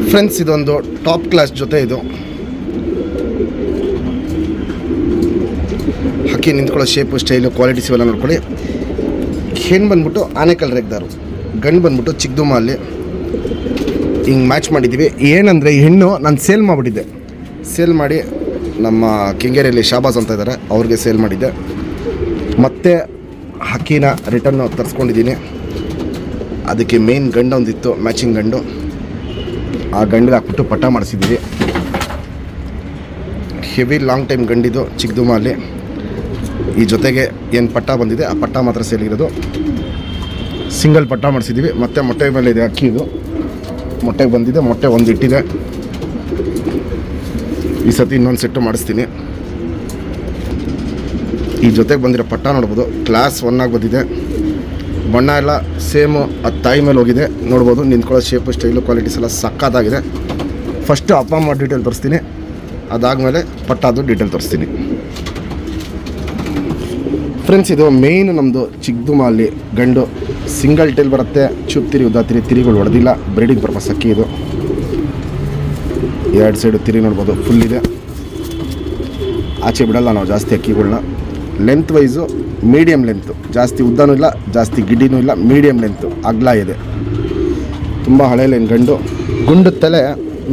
Friends, ಇದೊಂದು top class ಜೊತೆ. ಇದು ಹಕ್ಕಿ ನಿಂತ್ಕೊಳ್ಳೋ ಶೇಪು, ಸ್ಟೈಲು, ಕ್ವಾಲಿಟೀಸ್ ಇವೆಲ್ಲ ನೋಡ್ಕೊಳ್ಳಿ. ಹೆಣ್ಣು ಬಂದ್ಬಿಟ್ಟು ಆನೆಕಲ್ ರೇಗ್ದಾರು, ಗಂಡು ಬಂದ್ಬಿಟ್ಟು ಚಿಕ್ಕದುಮಲ್ಲಿ. ಹಿಂಗೆ ಮ್ಯಾಚ್ ಮಾಡಿದ್ದೀವಿ. ಏನಂದರೆ ಈ ಹೆಣ್ಣು ನಾನು ಸೇಲ್ ಮಾಡಿಬಿಟ್ಟಿದ್ದೆ. ಸೇಲ್ ಮಾಡಿ ನಮ್ಮ ಕೆಂಗೇರಿಯಲ್ಲಿ ಶಾಬಾಸ್ ಅಂತ ಇದ್ದಾರೆ, ಅವ್ರಿಗೆ ಸೇಲ್ ಮಾಡಿದ್ದೆ. ಮತ್ತು ಹಕ್ಕಿನ ರಿಟರ್ನ್ ತರಿಸ್ಕೊಂಡಿದ್ದೀನಿ. ಅದಕ್ಕೆ ಮೇನ್ ಗಂಡು ಒಂದಿತ್ತು, ಮ್ಯಾಚಿಂಗ್ ಗಂಡು. ಆ ಗಂಡಿಗೆ ಹಾಕ್ಬಿಟ್ಟು ಪಟ್ಟ ಮಾಡಿಸಿದ್ದೀವಿ. ಹೆವಿ ಲಾಂಗ್ ಟೈಮ್ ಗಂಡಿದು ಚಿಕ್ಕದುಮಲ್ಲಿ. ಈ ಜೊತೆಗೆ ಏನು ಪಟ್ಟ ಬಂದಿದೆ ಆ ಪಟ್ಟ ಮಾತ್ರ ಸೇಲಿರೋದು. ಸಿಂಗಲ್ ಪಟ್ಟ ಮಾಡಿಸಿದ್ದೀವಿ. ಮತ್ತು ಮೊಟ್ಟೆ ಮೇಲೆ ಇದೆ ಅಕ್ಕಿ. ಇದು ಮೊಟ್ಟೆಗೆ ಬಂದಿದೆ. ಮೊಟ್ಟೆ ಒಂದು ಇಟ್ಟಿದೆ. ಈ ಸತಿ ಇನ್ನೊಂದು ಸೆಟ್ಟು ಮಾಡಿಸ್ತೀನಿ. ಈ ಜೊತೆಗೆ ಬಂದಿರೋ ಪಟ್ಟ ನೋಡ್ಬೋದು, ಕ್ಲಾಸ್ 1 ಆಗಿ ಬಂದಿದೆ. ಬಣ್ಣ ಎಲ್ಲ ಸೇಮು ಅದು ತಾಯಿ ಮೇಲೆ ಹೋಗಿದೆ ನೋಡ್ಬೋದು. ನಿಂತ್ಕೊಳ್ಳೋ ಶೇಪು, ಸ್ಟೈಲು, ಕ್ವಾಲಿಟೀಸ್ ಎಲ್ಲ ಸಕ್ಕತ್ತಾಗಿದೆ. ಫಸ್ಟು ಅಪ್ಪ ಅಮ್ಮ ಡೀಟೇಲ್ ತೋರಿಸ್ತೀನಿ, ಅದಾದಮೇಲೆ ಪಟ್ಟದು ಡೀಟೇಲ್ ತೋರಿಸ್ತೀನಿ. ಫ್ರೆಂಡ್ಸ್, ಇದು ಮೇಯ್ನು ನಮ್ಮದು ಚಿಕ್ಕದುಮಲ್ಲಿ ಗಂಡು. ಸಿಂಗಲ್ ಟೈಲ್ ಬರುತ್ತೆ, ಚೂಪ್ ತಿರಿ, ಉದ್ದ ತಿರಿ, ತಿರಿಗಳು ಹೊಡೆದಿಲ್ಲ. ಬ್ರೀಡಿಂಗ್ ಪರ್ಪಸ್ ಅಕ್ಕಿ ಇದು. 2 ಸೈಡು ತಿರಿ ನೋಡ್ಬೋದು, ಫುಲ್ ಇದೆ. ಆಚೆ ಬಿಡಲ್ಲ ನಾವು ಜಾಸ್ತಿ ಅಕ್ಕಿಗಳನ್ನ. ಲೆಂತ್ ವೈಸು ಮೀಡಿಯಮ್ ಲೆಂತು, ಜಾಸ್ತಿ ಉದ್ದನೂ ಇಲ್ಲ, ಜಾಸ್ತಿ ಗಿಡ್ಡಿನೂ ಇಲ್ಲ, ಮೀಡಿಯಮ್ ಲೆಂತು, ಅಗಲ ಇದೆ. ತುಂಬ ಹಳೆ ಲೈನ್ ಗಂಡು. ಗುಂಡು ತಲೆ,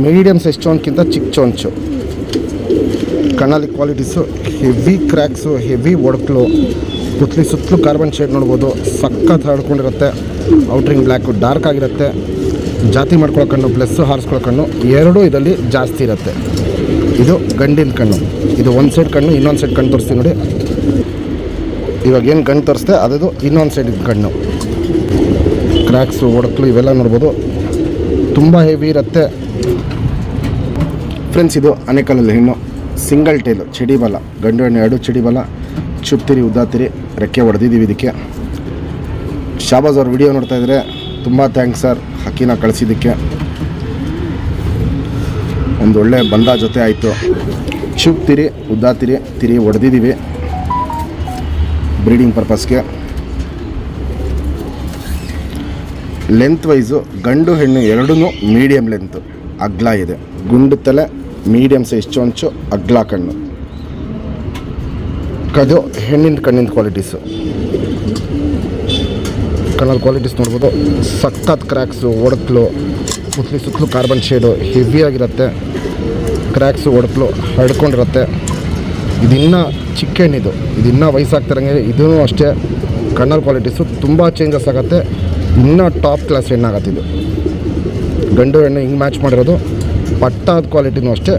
ಮೀಡಿಯಮ್ ಸೈಜ್ ಚೋನ್ಕಿಂತ ಚಿಕ್ಕ ಚೋಂಚು. ಕಣ್ಣಲ್ಲಿ ಕ್ವಾಲಿಟೀಸು, ಹೆವಿ ಕ್ರ್ಯಾಕ್ಸು, ಹೆವಿ ಒಡಕ್ಲು, ಪುತ್ಲಿ ಸುತ್ತಲೂ ಕಾರ್ಬನ್ ಶೇಡ್ ನೋಡ್ಬೋದು. ಸಖತ್ ಹರಡ್ಕೊಂಡಿರುತ್ತೆ. ಔಟ್ರಿಂಗ್ ಬ್ಲ್ಯಾಕು ಡಾರ್ಕ್ ಆಗಿರುತ್ತೆ. ಜಾತಿ ಮಾಡ್ಕೊಳ್ಳೋ ಕಣ್ಣು ಪ್ಲಸ್ಸು ಹಾರಿಸ್ಕೊಳ್ಳೋ ಕಣ್ಣು ಎರಡೂ ಇದರಲ್ಲಿ ಜಾಸ್ತಿ ಇರುತ್ತೆ. ಇದು ಗಂಡಿನ ಕಣ್ಣು. ಇದು ಒಂದು ಸೈಡ್ ಕಣ್ಣು, ಇನ್ನೊಂದು ಸೈಡ್ ಕಣ್ಣು ತೋರಿಸ್ತೀನಿ ನೋಡಿ. ಇವಾಗ ಏನು ಗಂಡು ತೋರಿಸ್ತೆ ಅದು ಇನ್ನೊಂದು ಸೈಡ್ ಕಣ್ಣು. ಕ್ರ್ಯಾಕ್ಸು, ಒಡಕ್ಲು ಇವೆಲ್ಲ ನೋಡ್ಬೋದು. ತುಂಬ ಹೆವಿ ಇರುತ್ತೆ. ಫ್ರೆಂಡ್ಸ್, ಇದು ಆನೆಕಲ್ಲಲ್ಲಿ ಹೆಣ್ಣು. ಸಿಂಗಲ್ ಟೈಲು, ಚಡಿಬಲ. ಗಂಡು ಹೆಣ್ಣು 2 ಚಡಿಬಲ. ಚುಪ್ತಿರಿ, ಉದ್ದಾತಿರಿ, ರೆಕ್ಕೆ ಹೊಡೆದಿದ್ದೀವಿ ಇದಕ್ಕೆ. ಶಾಬಾಸ್ ಅವ್ರ ವಿಡಿಯೋ ನೋಡ್ತಾ ಇದ್ದಾರೆ, ತುಂಬ ಥ್ಯಾಂಕ್ಸ್ ಸರ್ ಹಕ್ಕಿನ ಕಳಿಸಿದ್ದಕ್ಕೆ. ಒಂದು ಒಳ್ಳೆ ಬಂದ ಜೊತೆ ಆಯಿತು. ಚುಪ್ತಿರಿ, ಉದ್ದಾತಿರಿ, ತಿರಿ ಹೊಡೆದಿದ್ದೀವಿ ಬ್ರೀಡಿಂಗ್ ಪರ್ಪಸ್ಗೆ. ಲೆಂತ್ ವೈಸು ಗಂಡು ಹೆಣ್ಣು ಎರಡೂ ಮೀಡಿಯಮ್ ಲೆಂತು, ಅಗ್ಲ ಇದೆ. ಗುಂಡು ತಲೆ, ಮೀಡಿಯಮ್ ಸೈಜ್ ಚೊಂಚು, ಅಗ್ಲ ಕಣ್ಣು. ಕದು ಹೆಣ್ಣಿನ ಕಣ್ಣಿನ ಕ್ವಾಲಿಟೀಸು. ಕಣ್ಣಲ್ಲಿ ಕ್ವಾಲಿಟೀಸ್ ನೋಡ್ಬೋದು. ಸಖತ್ ಕ್ರ್ಯಾಕ್ಸು, ಒಡಕ್ಲು, ಪುತ್ಲಿ ಸುತ್ತಲೂ ಕಾರ್ಬನ್ ಶೇಡು, ಹೆವಿಯಾಗಿರುತ್ತೆ. ಕ್ರ್ಯಾಕ್ಸು, ಒಡಕ್ಲು ಹರಡ್ಕೊಂಡಿರುತ್ತೆ. ಇದಿನ್ನೂ ಚಿಕ್ಕ ಹೆಣ್ಣಿದು, ಇದಿನ್ನೂ ವಯಸ್ಸಾಗ್ತಿರಂಗೆ ಇದೂ ಅಷ್ಟೇ. ಕಣ್ಣಲ್ಲಿ ಕ್ವಾಲಿಟೀಸು ತುಂಬ ಚೇಂಜಸ್ ಆಗುತ್ತೆ. ಇನ್ನೂ ಟಾಪ್ ಕ್ಲಾಸ್ ಹೆಣ್ಣಾಗತ್ತಿದ್ದು. ಗಂಡು ಹೆಣ್ಣು ಹಿಂಗೆ ಮ್ಯಾಚ್ ಮಾಡಿರೋದು. ಪಟ್ಟಾದ ಕ್ವಾಲಿಟಿನೂ ಅಷ್ಟೇ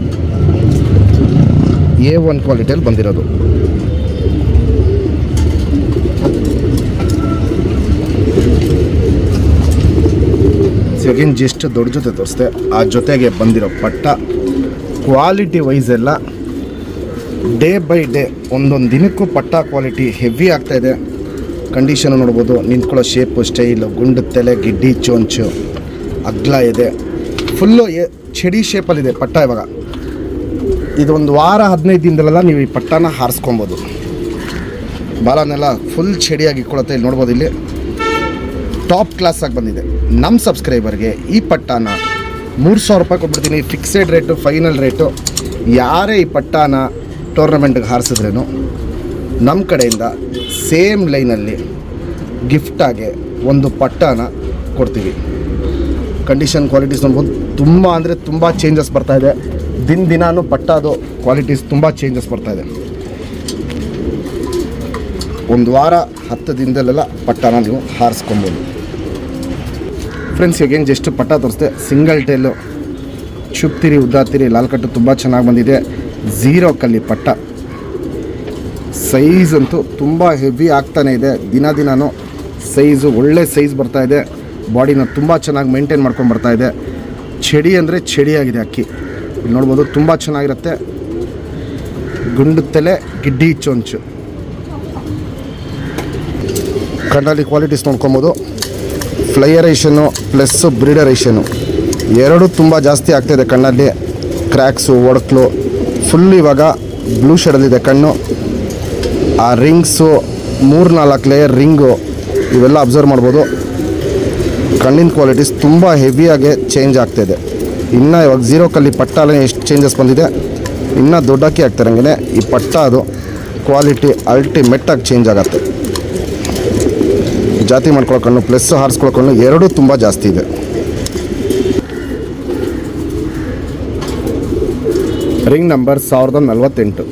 A1 ಕ್ವಾಲಿಟಿಯಲ್ಲಿ ಬಂದಿರೋದು. ಸೆಕೆಂಡ್ ಜಸ್ಟ್ ದೊಡ್ಡ ಜೊತೆ ತೋರಿಸ್ದೆ. ಆ ಜೊತೆಗೆ ಬಂದಿರೋ ಪಟ್ಟ ಕ್ವಾಲಿಟಿ ವೈಸ್ ಎಲ್ಲ ಡೇ ಬೈ ಡೇ ಒಂದೊಂದು ದಿನಕ್ಕೂ ಪಟ್ಟ ಕ್ವಾಲಿಟಿ ಹೆವಿ ಆಗ್ತಾಯಿದೆ. ಕಂಡೀಷನು ನೋಡ್ಬೋದು. ನಿಂತ್ಕೊಳ್ಳೋ ಶೇಪು, ಸ್ಟೈಲು, ಗುಂಡು ತಲೆ, ಗಿಡ್ಡಿ ಚೋಂಚು, ಅಗ್ಲ ಇದೆ. ಫುಲ್ಲು ಚಡಿ ಶೇಪಲ್ಲಿದೆ ಪಟ್ಟ. ಇವಾಗ ಇದೊಂದು ವಾರ 15 ದಿನದಲ್ಲೆಲ್ಲ ನೀವು ಈ ಪಟ್ಟನ ಹಾರಿಸ್ಕೊಬೋದು. ಬಾಲನೆಲ್ಲ ಫುಲ್ ಚಡಿಯಾಗಿ ಇಟ್ಕೊಳುತ್ತೆ. ಇಲ್ಲಿ ನೋಡ್ಬೋದು, ಇಲ್ಲಿ ಟಾಪ್ ಕ್ಲಾಸಾಗಿ ಬಂದಿದೆ. ನಮ್ಮ ಸಬ್ಸ್ಕ್ರೈಬರ್ಗೆ ಈ ಪಟ್ಟನ 3,000 ರೂಪಾಯಿ ಕೊಟ್ಬಿಡ್ತೀನಿ. Fixed rate, final rate. ಯಾರೇ ಈ ಪಟ್ಟನ ಟೂರ್ನಮೆಂಟ್ಗೆ ಹಾರಿಸಿದ್ರೇನು ನಮ್ಮ ಕಡೆಯಿಂದ ಸೇಮ್ ಲೈನಲ್ಲಿ ಗಿಫ್ಟಾಗಿ ಒಂದು ಪಟ್ಟನ ಕೊಡ್ತೀವಿ. ಕಂಡೀಷನ್, ಕ್ವಾಲಿಟೀಸ್ ನೋಡ್ಬೋದು. ತುಂಬ ಅಂದರೆ ತುಂಬ ಚೇಂಜಸ್ ಬರ್ತಾಯಿದೆ. ದಿನಾನು ಪಟ್ಟದು ಕ್ವಾಲಿಟೀಸ್ ತುಂಬ ಚೇಂಜಸ್ ಬರ್ತಾಯಿದೆ. ಒಂದು ವಾರ 10 ದಿನದಲ್ಲೆಲ್ಲ ಪಟ್ಟನ ನೀವು ಹಾರಿಸ್ಕೊಬೋದು. ಫ್ರೆಂಡ್ಸ್, ಈಗೇನು ಜಸ್ಟ್ ಪಟ್ಟ ತೋರಿಸ್ದೆ. ಸಿಂಗಲ್ ಟೈಲು, ಚುಪ್ತಿರಿ, ಉದ್ದಾತಿರಿ, ಲಾಲ್ ಕಟ್ಟು ತುಂಬ ಚೆನ್ನಾಗಿ ಬಂದಿದೆ. 0 ಕಲ್ಲಿ ಪಟ್ಟ. ಸೈಜ್ ಅಂತೂ ತುಂಬ ಹೆವಿ ಆಗ್ತಾನೆ ಇದೆ. ದಿನಾನು ಸೈಜು ಒಳ್ಳೆ ಸೈಜ್ ಬರ್ತಾಯಿದೆ. ಬಾಡಿನ ತುಂಬ ಚೆನ್ನಾಗಿ ಮೇಂಟೈನ್ ಮಾಡ್ಕೊಂಡು ಬರ್ತಾಯಿದೆ. ಚಡಿ ಅಂದರೆ ಚಡಿಯಾಗಿದೆ ಅಕ್ಕಿ. ಇಲ್ಲಿ ನೋಡ್ಬೋದು, ತುಂಬ ಚೆನ್ನಾಗಿರುತ್ತೆ. ಗುಂಡು ತಲೆ, ಗಿಡ್ಡಿ ಚೊಂಚು. ಕಣ್ಣಲ್ಲಿ ಕ್ವಾಲಿಟೀಸ್ ನೋಡ್ಕೊಬೋದು. ಫ್ಲೈಯರೇಷನು ಪ್ಲಸ್ ಬ್ರೀಡರೇಷನು ಎರಡೂ ತುಂಬ ಜಾಸ್ತಿ ಆಗ್ತಾಯಿದೆ ಕಣ್ಣಲ್ಲಿ. ಕ್ರ್ಯಾಕ್ಸು, ಒಡಕ್ಲು ಫುಲ್ ಇವಾಗ ಬ್ಲೂ ಶೇಡಲ್ಲಿದೆ ಕಣ್ಣು. ಆ ರಿಂಗ್ಸು 3-4 ಲೇಯರ್ ರಿಂಗು ಇವೆಲ್ಲ ಅಬ್ಸರ್ವ್ ಮಾಡ್ಬೋದು. ಕಣ್ಣಿನ ಕ್ವಾಲಿಟೀಸ್ ತುಂಬ ಹೆವಿಯಾಗಿ ಚೇಂಜ್ ಆಗ್ತಾಯಿದೆ. ಇನ್ನು ಇವಾಗ 0 ಕಲ್ಲಿ ಪಟ್ಟಾಲೇ ಎಷ್ಟು ಚೇಂಜಸ್ ಬಂದಿದೆ. ಇನ್ನೂ ದೊಡ್ಡಕ್ಕಿ ಆಗ್ತಿರಂಗೆ ಈ ಪಟ್ಟ ಅದು ಕ್ವಾಲಿಟಿ ಅಲ್ಟಿಮೇಟಾಗಿ ಚೇಂಜ್ ಆಗುತ್ತೆ. ಜಾತಿ ಮಾಡ್ಕೊಳಕ್ಕಣ್ಣು ಪ್ಲಸ್ ಹಾರಿಸ್ಕೊಳಕ್ಕಣ್ಣು ಎರಡೂ ತುಂಬ ಜಾಸ್ತಿ ಇದೆ. Ring number 1048.